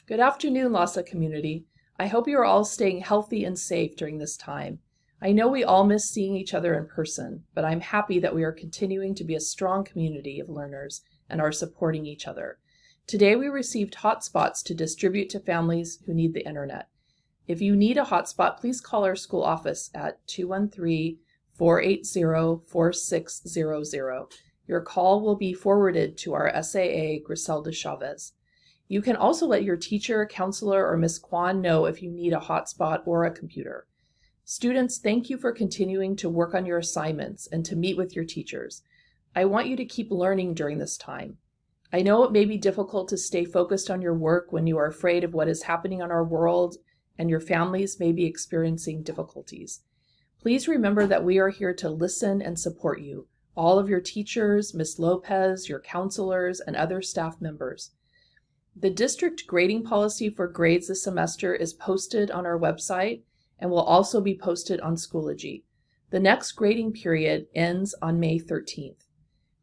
Good afternoon, LASA community. I hope you are all staying healthy and safe during this time. I know we all miss seeing each other in person, but I'm happy that we are continuing to be a strong community of learners and are supporting each other. Today we received hotspots to distribute to families who need the internet. If you need a hotspot, please call our school office at 213-480-4600. Your call will be forwarded to our SAA, Griselda Chavez. You can also let your teacher, counselor, or Ms. Kwan know if you need a hotspot or a computer. Students, thank you for continuing to work on your assignments and to meet with your teachers. I want you to keep learning during this time. I know it may be difficult to stay focused on your work when you are afraid of what is happening in our world and your families may be experiencing difficulties. Please remember that we are here to listen and support you, all of your teachers, Ms. Lopez, your counselors, and other staff members. The district grading policy for grades this semester is posted on our website and will also be posted on Schoology. The next grading period ends on May 13th.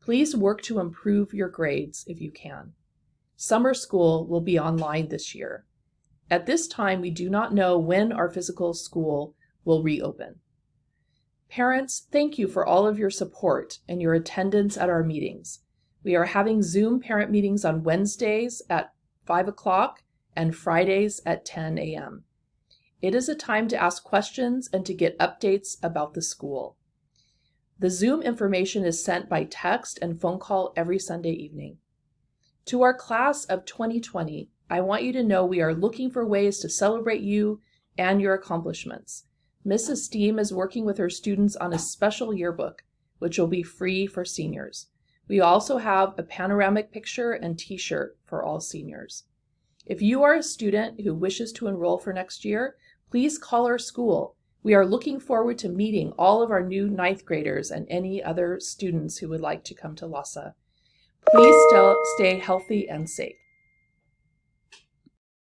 Please work to improve your grades if you can. Summer school will be online this year. At this time, we do not know when our physical school will reopen. Parents, thank you for all of your support and your attendance at our meetings. We are having Zoom parent meetings on Wednesdays at 5 o'clock and Fridays at 10 a.m. It is a time to ask questions and to get updates about the school. The Zoom information is sent by text and phone call every Sunday evening. To our class of 2020, I want you to know we are looking for ways to celebrate you and your accomplishments. Mrs. Steam is working with her students on a special yearbook, which will be free for seniors. We also have a panoramic picture and t-shirt for all seniors. If you are a student who wishes to enroll for next year, please call our school. We are looking forward to meeting all of our new 9th graders and any other students who would like to come to LASA. Please stay healthy and safe.